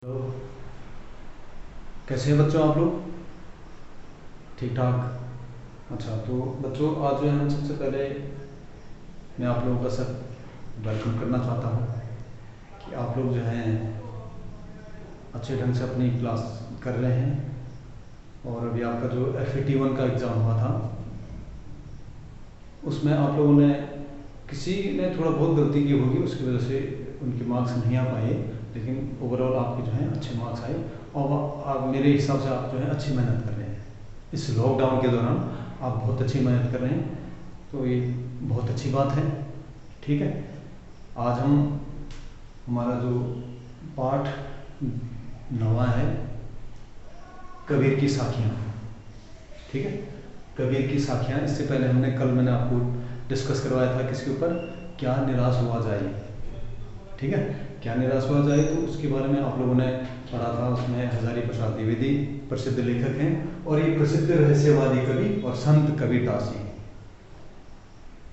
Hello, कैसे हैं बच्चों आप लोग? ठीक ठाक। अच्छा, तो बच्चों आज जो है सबसे पहले मैं आप लोगों का सब वेलकम करना चाहता हूँ कि आप लोग जो हैं अच्छे ढंग से अपनी क्लास कर रहे हैं। और अभी आपका जो FAT1 का एग्ज़ाम हुआ था उसमें आप लोगों ने किसी ने थोड़ा बहुत गलती की होगी, उसकी वजह से उनके मार्क्स नहीं आ पाए, लेकिन ओवरऑल आपके जो हैं अच्छे मार्क्स आए। और आप मेरे हिसाब से आप जो है अच्छी मेहनत कर रहे हैं। इस लॉकडाउन के दौरान आप बहुत अच्छी मेहनत कर रहे हैं, तो ये बहुत अच्छी बात है। ठीक है, आज हम हमारा जो पाठ नवा है कबीर की साखियाँ। ठीक है, कबीर की साखियाँ। इससे पहले मैंने आपको डिस्कस करवाया था किसके ऊपर, क्या निराश हुआ जाए। ठीक है, क्या निराश हुआ जाए, तो उसके बारे में आप लोगों ने पढ़ा था। उसमें हजारी प्रसाद द्विवेदी प्रसिद्ध लेखक हैं और ये प्रसिद्ध रहस्यवादी कवि और संत कबीरदास जी।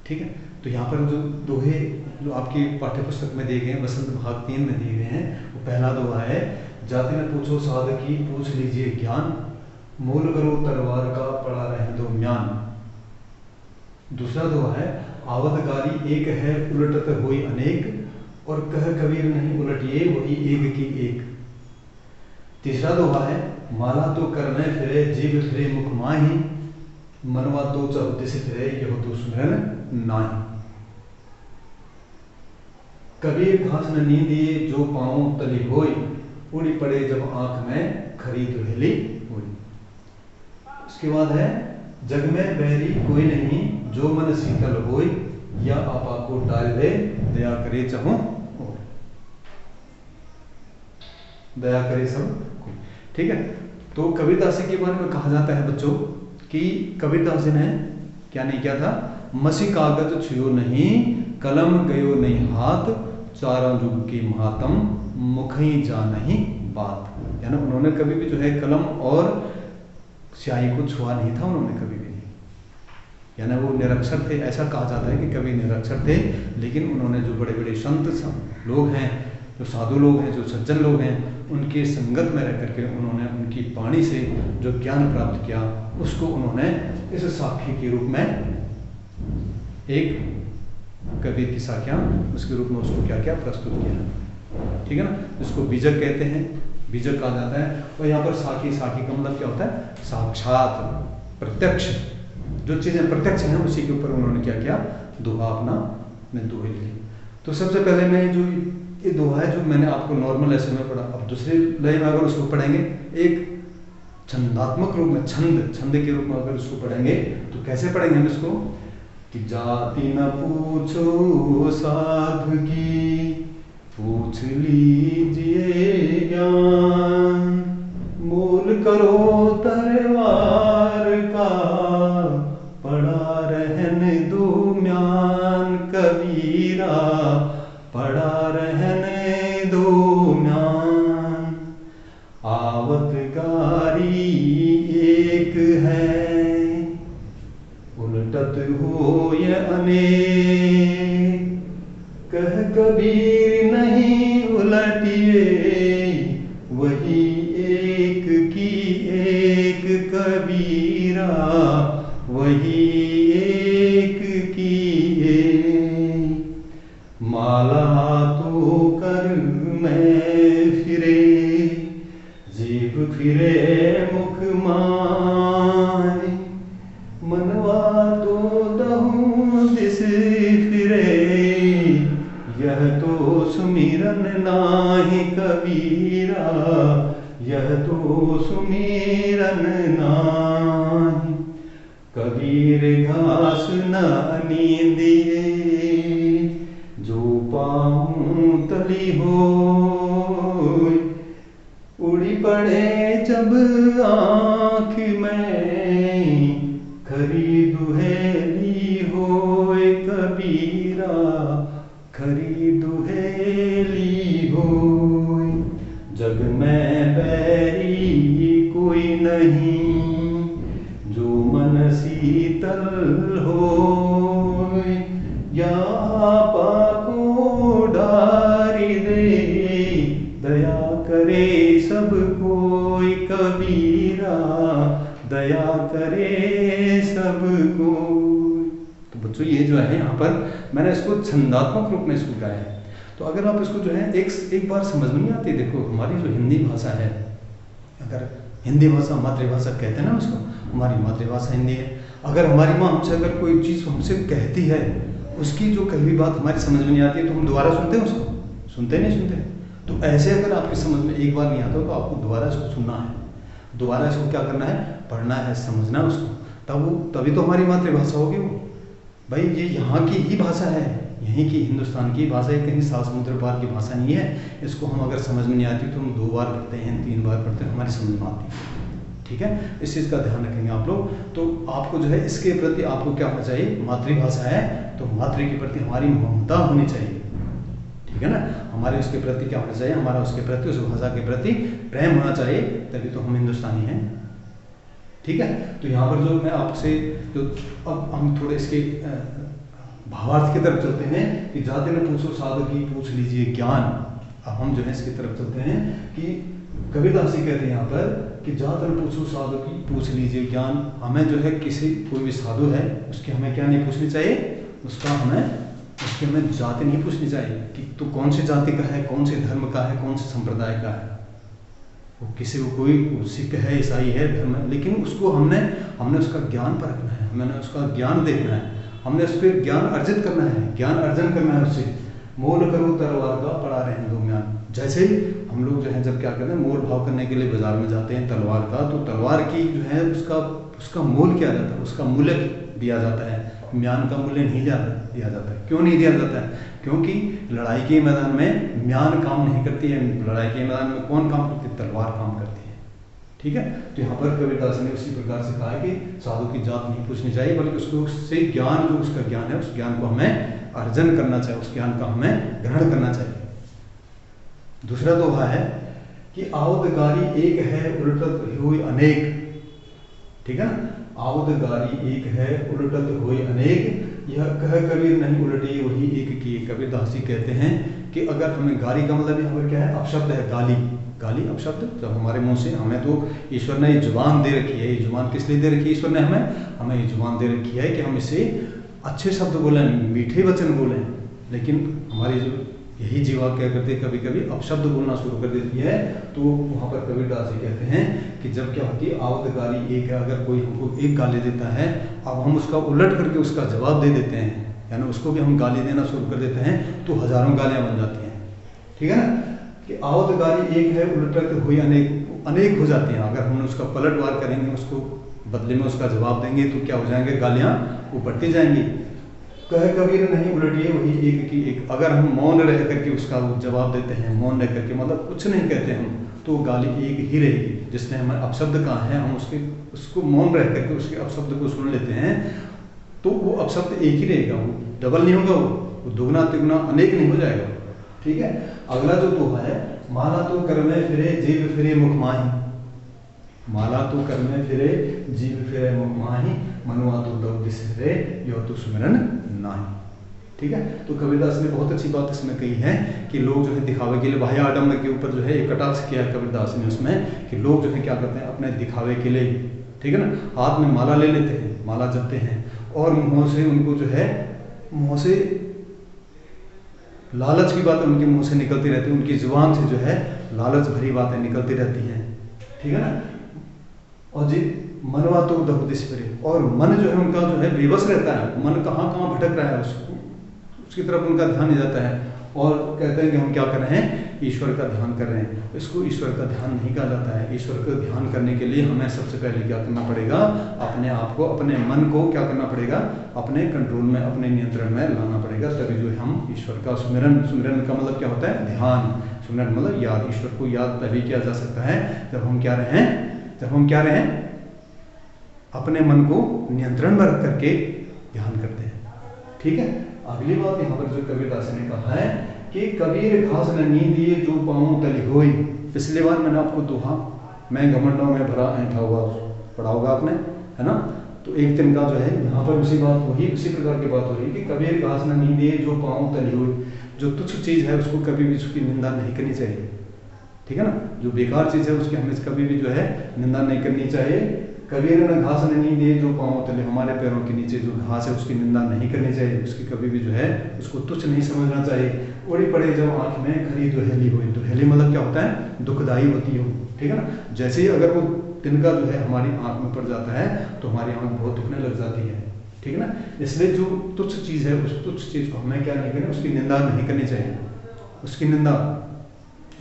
ठीक है, तो यहाँ पर जो दोहे जो आपकी पाठ्य पुस्तक में दिए गए हैं, वसंत भाग 3 में दिए गए हैं, वो पहला दोहा है, जाति न पूछो साधकी पूछ लीजिए ज्ञान, मूल करो तलवार का पड़ा रहने दो म्यान। दूसरा दोहा है, आवतकारी एक है उलटत होई अनेक, और कह कबीर नहीं उलटिए वही एक की एक। तीसरा दोहा है, माला तो करने फिरे जीव फिरे मुख माही, मनवा तो चहुदिस फिरे यह तो सुमिरन नाही। कबीर घास न नींदिए जो पाँव तली होई, उड़ी पड़े जब आंख में खरी दुहेली हुई। उसके बाद है, जग में बैरी कोई नहीं जो मन शीतल होई, या आपा को डाल दे दया करे चहु दया करे सब को। ठीक है, तो कबीरदास जी के बारे में कहा जाता है बच्चों कि कबीरदास जी ने क्या नहीं किया था, मसी कागज छुयो नहीं, कलम गयो नहीं हाथ, चारों युग की महात्म मुखई जा नहीं बात। यानी उन्होंने कभी भी जो है कलम और स्याही को छुआ नहीं था, उन्होंने कभी भी नहीं। यानी वो निरक्षर थे, ऐसा कहा जाता है कि कभी निरक्षर थे, लेकिन उन्होंने जो बड़े बड़े संत लोग हैं, जो साधु लोग हैं, जो सज्जन लोग हैं, उनकी संगत में रह करके उन्होंने उनकी वाणी से जो ज्ञान प्राप्त किया, उसको उन्होंने इस साखी के रूप में, एक कबीर की साखियाँ उसके रूप में उसको क्या किया, प्रस्तुत किया। ठीक है ना, जिसको बीजक कहते हैं, बीजक कहा जाता है। और यहाँ पर साखी, साखी का मतलब क्या होता है, साक्षात प्रत्यक्ष, जो चीज़ें प्रत्यक्ष हैं उसी के ऊपर उन्होंने क्या किया, दोहा अपना दोहे लिखे। तो सबसे पहले मैं जो ये दोहा है जो मैंने आपको नॉर्मल ऐसे में पढ़ा, अब दूसरे लय में अगर उसको पढ़ेंगे, एक छंदात्मक रूप में, छंद के रूप में अगर उसको पढ़ेंगे तो कैसे पढ़ेंगे हम इसको, कि जाति न पूछो साधु की पूछ लीजिए ज्ञान, मूल करो तलवार का पड़ा रहने दो म्यान, कबीरा पड़ा रहने दो म्यान। आवतकारी एक है उलटत हो ये अनेक, कह कबीर नहीं उलटिए वही एक की एक, कबीरा वही एक की एक। माला तो कर में फिरे जीभ फिरे मुख माय, मनवा तो दहु दिस फिरे यह तो सुमिरन नाही, कबीरा यह तो सुमिरन नाही। कबीर घास न नींदिए जो पाँव तली होय, उड़ी पड़े जब आँख में खरी दुहेली होय, कबीरा खरी दुहेली होय। जग में बैरी कोई नहीं जो मन शीतल होय, या आपा को डारी दे दया करे सब कोई कबीरा, दया करे सब कोई। तो बच्चों ये जो है यहाँ पर मैंने इसको छंदात्मक रूप में इसको गाया है। तो अगर आप इसको जो है एक बार समझ में नहीं आती, देखो हमारी जो हिंदी भाषा है, अगर हिंदी भाषा मातृभाषा कहते हैं ना उसको, हमारी मातृभाषा हिंदी है। अगर हमारी माँ हमसे अगर कोई चीज़ हमसे कहती है, उसकी जो कही हुई बात हमारी समझ में नहीं आती है, तो हम दोबारा सुनते हैं उसको? सुनते नहीं सुनते। तो ऐसे अगर आपकी समझ में एक बार नहीं आता तो आपको दोबारा इसको सुनना है, दोबारा इसको क्या करना है, पढ़ना है, समझना है उसको, तभी तो हमारी मातृभाषा होगी वो। भाई ये यहाँ की ही भाषा है, यहीं की हिंदुस्तान की भाषा है, कहीं सात समुद्र पार की भाषा नहीं है। इसको हम अगर समझ में नहीं आती तो हम 2 बार पढ़ते हैं, 3 बार पढ़ते हैं, हमारी समझ में आती है। ठीक है, इस चीज़ का ध्यान रखेंगे आप लोग। तो आपको जो है इसके प्रति आपको क्या होना चाहिए, मातृभाषा है तो मातृ के प्रति हमारी ममता होनी चाहिए। ठीक है ना, हमारे उसके प्रति क्या होना चाहिए, हमारा उसके प्रति, उस भाषा के प्रति प्रेम होना चाहिए, तभी तो हम हिंदुस्तानी हैं। ठीक है, तो यहाँ पर जो मैं आपसे जो अब हम थोड़े इसके भावार्थ की तरफ चलते हैं कि जाते न पूछो साधु की पूछ लीजिए ज्ञान। अब हम जो है इसकी तरफ चलते हैं कि कबीरदास जी कहते हैं यहाँ पर कि जाते न पूछो साधु की पूछ लीजिए ज्ञान। हमें जो है किसी कोई भी साधु है उसकी हमें क्या नहीं पूछनी चाहिए, उसकी हमें जाति नहीं पूछनी चाहिए कि तो कौन सी जाति का है, कौन से धर्म का है, कौन से संप्रदाय का है। वो किसी को कोई सिख है, ईसाई है, धर्म है, लेकिन उसको हमने उसका ज्ञान परखना है, हमने उसका ज्ञान देखना है, हमने उस पर ज्ञान अर्जित करना है, ज्ञान अर्जन करना है उससे। मोल करो तलवार का पड़ा रहे दो म्यान। जैसे हम लोग जो है जब क्या करते हैं, मोल भाव करने के लिए बाजार में जाते हैं तलवार का, तो तलवार की जो है उसका मोल किया जाता है, उसका मूल्य दिया जाता है, म्यान का मूल्य नहीं दिया जाता है। क्यों नहीं दिया जाता है? क्योंकि लड़ाई के मैदान में म्यान काम नहीं करती है, लड़ाई के मैदान में कौन काम करती है, तलवार काम करती है। ठीक है, तो यहाँ पर कबीरदास ने उसी प्रकार से कहा है कि साधु की जात नहीं पूछनी चाहिए, बल्कि उससे ज्ञान, जो उसका ज्ञान है, उस ज्ञान को हमें अर्जन करना चाहिए, उस ज्ञान का हमें ग्रहण करना चाहिए। दूसरा दोहा है कि आवदगारी एक है उलटत हुई अनेक। ठीक है ना, आवदगारी एक है उलटत हुई अनेक, यह कह कबीर नहीं उलटी वही एक की। कबीरदास जी कहते हैं कि अगर हमें गाली का मतलब यहाँ पर क्या है, अपशब्द है, गाली अपशब्द। जब हमारे मुंह से, हमें तो ईश्वर ने ये जुबान दे रखी है, ये जुबान किस लिए दे रखी है ईश्वर ने हमें ये जुबान दे रखी है कि हम इसे अच्छे शब्द बोलें, मीठे वचन बोलें, लेकिन हमारी जो यही जीवा क्या करती है, कभी कभी अपशब्द बोलना शुरू कर देती है। तो वहाँ पर कबीरदास जी कहते हैं कि जब क्या होती है, आवदगारी एक है, अगर कोई हमको एक गाली देता है, अब हम उसका उलट करके उसका जवाब दे देते हैं, यानी उसको भी हम गाली देना शुरू कर देते हैं, तो हजारों गालियाँ बन जाती हैं। ठीक है ना, कि आवदगारी एक है उलटत हुई अनेक हो जाती हैं। अगर हम उसका पलटवार करेंगे, उसको बदले में उसका जवाब देंगे, तो क्या हो जाएंगे, गालियाँ बढ़ती जाएंगी। कह कबीर नहीं उलटिए वही एक की एक। अगर हम मौन रह करके उसका जवाब देते हैं, मौन रह करके मतलब कुछ नहीं कहते हम, तो गाली एक ही रहेगी। जिसने हमें अपशब्द कहा है, हम उसको मौन रह करके उसके अपशब्द को सुन लेते हैं, तो वो अपशब्द एक ही रहेगा, वो डबल नहीं होगा, वो दुगना तिगुना अनेक नहीं हो जाएगा। ठीक है, अगला जो दोहा है, माला तो कर में फिरे जीव फिरे मुख माही। माला तो कर में फिरे जीव फिरे मुख माही, मनुआ तो दब बिसरे यो तो सुमिरन नाही। ठीक है, तो कबीरदास ने बहुत अच्छी बात इसमें कही है कि लोग जो है दिखावे के लिए, बाह्य आडम्बर के ऊपर जो है एक कटाक्ष किया है कबीरदास ने उसमें, कि लोग जो है क्या करते हैं, अपने दिखावे के लिए, ठीक है ना, हाथ में माला ले लेते हैं, माला जपते हैं, और मुँह से उनको जो है, मुँह से लालच की बातें उनके मुंह से निकलती रहती है, उनकी जुबान से जो है लालच भरी बातें निकलती रहती हैं। ठीक है ना, और जी मनवा तो दहुदिस फिरे, और मन जो है उनका जो है बेबस रहता है, मन कहाँ कहाँ भटक रहा है, उसकी तरफ उनका ध्यान नहीं जाता है, और कहते हैं कि हम क्या कर रहे हैं, ईश्वर का ध्यान कर रहे हैं। इसको ईश्वर का ध्यान नहीं कहा जाता है। ईश्वर का ध्यान करने के लिए हमें सबसे पहले क्या करना पड़ेगा, अपने आप को, अपने मन को क्या करना पड़ेगा, अपने कंट्रोल में, अपने नियंत्रण में लाना पड़ेगा, तभी जो हम ईश्वर का सुमिरन का मतलब क्या होता है, ध्यान। सुमिरन मतलब याद। ईश्वर को याद तभी किया जा सकता है जब हम क्या रहें, अपने मन को नियंत्रण में रख करके ध्यान करते हैं। ठीक है, अगली बात यहाँ पर जो कबीरदास ने कहा है कि कबीर घास न नींदिए जो पाऊँ तली होई। पिछली बार मैंने आपको दोहा मैं घमंडों में भरा ऐठा हुआ पढ़ा होगा आपने, है ना। तो एक दिन का जो है यहाँ पर उसी प्रकार की बात हो रही है कि कबीर घास न नींदिए जो पाऊँ तली होई। जो तुच्छ चीज़ है उसको कभी भी उसकी निंदा नहीं करनी चाहिए। ठीक है ना। जो बेकार चीज़ है उसकी हमें कभी भी जो है निंदा नहीं करनी चाहिए। कबीर ने घास नहीं दी जो पाँव तले, हमारे पैरों के नीचे जो घास है उसकी निंदा नहीं करनी चाहिए, उसकी कभी भी जो है उसको तुच्छ नहीं समझना चाहिए। उड़ी पड़े जब आँख में खरी दुहेली हुई, दुहेली मतलब क्या होता है, दुखदाई होती हो, ठीक है ना। जैसे ही अगर वो तिनका जो है हमारी आँख में पड़ जाता है तो हमारी आँख बहुत दुखने लग जाती है, ठीक है ना। इसलिए जो तुच्छ चीज़ है उस तुच्छ चीज़ को हमें क्या नहीं करनी, उसकी निंदा नहीं करनी चाहिए, उसकी निंदा,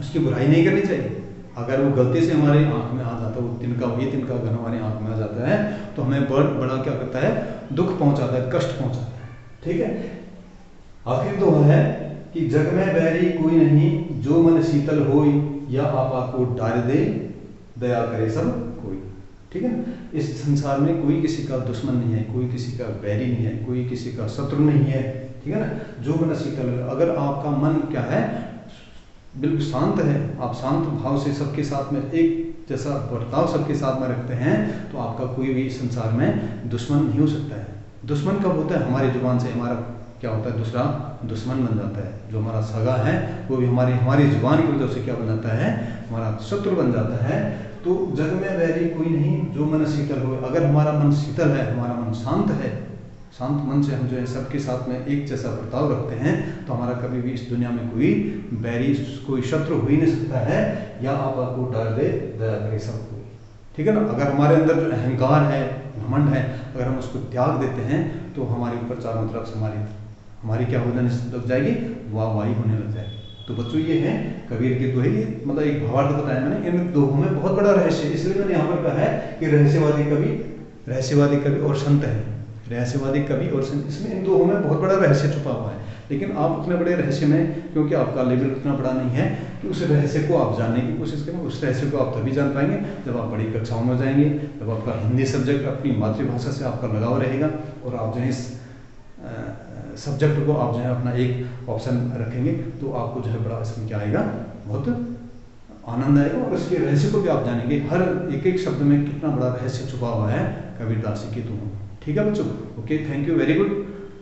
उसकी बुराई नहीं करनी चाहिए। अगर वो गलती से हमारी आंख में आ जाता है, वो तिनका, वही तिनका अगर हमारी आंख में आ जाता है तो हमें बड़ा क्या करता है, दुख पहुंचाता है, कष्ट पहुंचाता है, ठीक है। आखिर तो है कि जग में बैरी कोई नहीं, जो मन शीतल होई, या आपा को डाल दे, दया करे सब कोई, ठीक है ना। इस संसार में कोई किसी का दुश्मन नहीं है, कोई किसी का बैरी नहीं है, कोई किसी का शत्रु नहीं है, ठीक है ना। जो मन शीतल, अगर आपका मन क्या है, बिल्कुल शांत है, आप शांत भाव से सबके साथ में एक जैसा बर्ताव सबके साथ में रखते हैं, तो आपका कोई भी संसार में दुश्मन नहीं हो सकता है। दुश्मन कब होता है, हमारी जुबान से हमारा क्या होता है, दूसरा दुश्मन बन जाता है। जो हमारा सगा है वो भी हमारी जुबान की वजह से क्या बन जाता है, हमारा शत्रु बन जाता है। तो जग में वैरी कोई नहीं, जो मन शीतल हो। अगर हमारा मन शीतल है, हमारा मन शांत है, शांत मन से हम जो है सबके साथ में एक जैसा बर्ताव रखते हैं, तो हमारा कभी भी इस दुनिया में कोई बैरी, कोई शत्रु हो ही नहीं सकता है, या आप आपको डाल दे, दया करे सब कोई, ठीक है ना। अगर हमारे अंदर जो अहंकार है, घमंड है, अगर हम उसको त्याग देते हैं तो हमारे ऊपर चारों तरफ से हमारी क्या होने लग जाएगी, वाहवाही होने लग जाएगी। तो बच्चों ये है कबीर के दोहे, मतलब एक भावार्थ बताया मैंने, इन दोहों में बहुत बड़ा रहस्य, इसलिए मैंने यहाँ पर कहा है कि रहस्यवादी कवि और संत है, रहस्यवादी कवि और संत, इसमें इन दोहों में बहुत बड़ा रहस्य छुपा हुआ है। लेकिन आप उतने बड़े रहस्य में, क्योंकि आपका लेवल उतना बड़ा नहीं है कि उस रहस्य को आप जानने की कोशिश करें। उस रहस्य को आप तभी जान पाएंगे जब आप बड़ी कक्षाओं में जाएंगे, जब आपका हिंदी सब्जेक्ट, अपनी मातृभाषा से आपका लगाव रहेगा, और आप जो है इस सब्जेक्ट को आप जो है अपना एक ऑप्शन रखेंगे, तो आपको जो है बड़ा इसमें क्या आएगा, बहुत आनंद आएगा, और इसके रहस्य को भी आप जानेंगे। हर एक एक शब्द में कितना बड़ा रहस्य छुपा हुआ है कबीरदास जी के दोहों। ठीक है बच्चों, okay, thank you, very good.